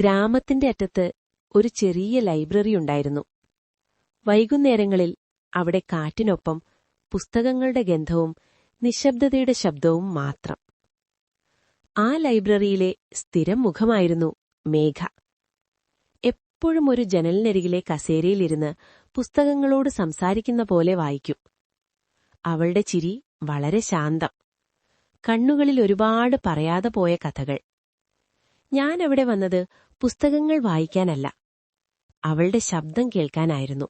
ഗ്രാമത്തിന്റെ അറ്റത്ത് ഒരു ചെറിയ ലൈബ്രറി ഉണ്ടായിരുന്നു. വൈകുന്നേരങ്ങളിൽ അവിടെ കാറ്റിനൊപ്പം പുസ്തകങ്ങളുടെ ഗന്ധവും നിശബ്ദതയുടെ ശബ്ദവും മാത്രം. ആ ലൈബ്രറിയിലെ സ്ഥിരം മുഖമായിരുന്നു മേഘ. എപ്പോഴും ഒരു ജനലിനരികിലെ കസേരയിലിരുന്ന് പുസ്തകങ്ങളോട് സംസാരിക്കുന്ന പോലെ വായിക്കും. അവളുടെ ചിരി വളരെ ശാന്തം. കണ്ണുകളിൽ ഒരുപാട് പറയാതെ പോയ കഥകൾ. ഞാനവിടെ വന്നത് പുസ്തകങ്ങൾ വായിക്കാനല്ല, അവളുടെ ശബ്ദം കേൾക്കാനായിരുന്നു.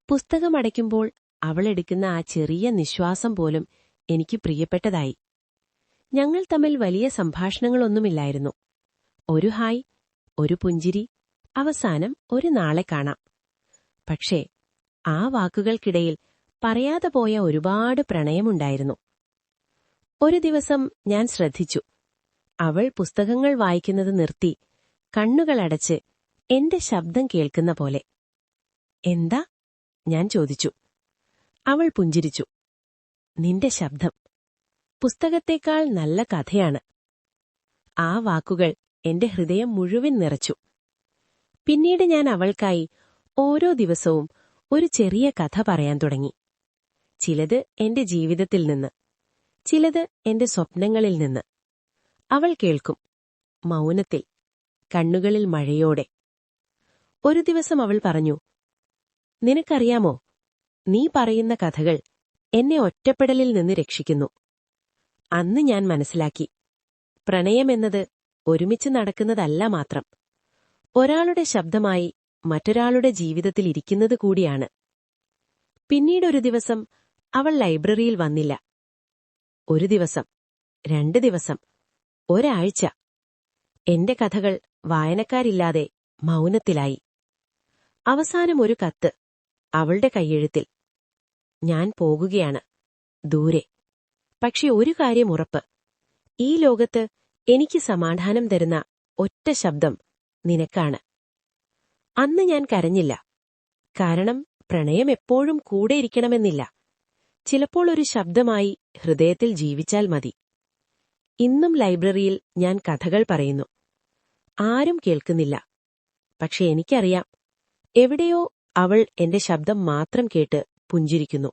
പുസ്തകമടയ്ക്കുമ്പോൾ അവളെടുക്കുന്ന ആ ചെറിയ നിശ്വാസം പോലും എനിക്ക് പ്രിയപ്പെട്ടതായി. ഞങ്ങൾ തമ്മിൽ വലിയ സംഭാഷണങ്ങളൊന്നുമില്ലായിരുന്നു. ഒരു ഹായ്, ഒരു പുഞ്ചിരി, അവസാനം ഒരു നാളെ കാണാം. പക്ഷേ ആ വാക്കുകൾക്കിടയിൽ പറയാതെ പോയ ഒരുപാട് പ്രണയമുണ്ടായിരുന്നു. ഒരു ദിവസം ഞാൻ ശ്രദ്ധിച്ചു. അവൾ പുസ്തകങ്ങൾ വായിക്കുന്നത് നിർത്തി കണ്ണുകളടച്ച് എന്റെ ശബ്ദം കേൾക്കുന്ന പോലെ. എന്താ? ഞാൻ ചോദിച്ചു. അവൾ പുഞ്ചിരിച്ചു. നിന്റെ ശബ്ദം പുസ്തകത്തേക്കാൾ നല്ല കഥയാണ്. ആ വാക്കുകൾ എന്റെ ഹൃദയം മുഴുവൻ നിറച്ചു. പിന്നീട് ഞാൻ അവൾക്കായി ഓരോ ദിവസവും ഒരു ചെറിയ കഥ പറയാൻ തുടങ്ങി. ചിലത് എന്റെ ജീവിതത്തിൽ നിന്ന്, ചിലത് എന്റെ സ്വപ്നങ്ങളിൽ നിന്ന്. അവൾ കേൾക്കും, മൗനത്തിൽ, കണ്ണുകളിൽ മഴയോടെ. ഒരു ദിവസം അവൾ പറഞ്ഞു, നിനക്കറിയാമോ, നീ പറയുന്ന കഥകൾ എന്നെ ഒറ്റപ്പെടലിൽ നിന്ന് രക്ഷിക്കുന്നു. അന്ന് ഞാൻ മനസ്സിലാക്കി, പ്രണയമെന്നത് ഒരുമിച്ച് നടക്കുന്നതല്ല മാത്രം, ഒരാളുടെ ശബ്ദമായി മറ്റൊരാളുടെ ജീവിതത്തിൽ ഇരിക്കുന്നത് കൂടിയാണ്. പിന്നീടൊരു ദിവസം അവൾ ലൈബ്രറിയിൽ വന്നില്ല. ഒരു ദിവസം, 2 ദിവസം, ഒരാഴ്ച. എന്റെ കഥകൾ വായനക്കാരില്ലാതെ മൗനത്തിലായി. അവസാനം ഒരു കത്ത്, അവളുടെ കൈയെഴുത്തിൽ. ഞാൻ പോകുകയാണ്, ദൂരെ. പക്ഷെ ഒരു കാര്യം ഉറപ്പ്, ഈ ലോകത്ത് എനിക്ക് സമാധാനം തരുന്ന ഒറ്റ ശബ്ദം നിനക്കാണ്. അന്ന് ഞാൻ കരഞ്ഞില്ല. കാരണം പ്രണയം എപ്പോഴും കൂടെയിരിക്കണമെന്നില്ല. ചിലപ്പോൾ ഒരു ശബ്ദമായി ഹൃദയത്തിൽ ജീവിച്ചാൽ മതി. ഇന്നും ലൈബ്രറിയിൽ ഞാൻ കഥകൾ പറയുന്നു. ആരും കേൾക്കുന്നില്ല. പക്ഷെ എനിക്കറിയാം, എവിടെയോ അവൾ എന്റെ ശബ്ദം മാത്രം കേട്ട് പുഞ്ചിരിക്കുന്നു.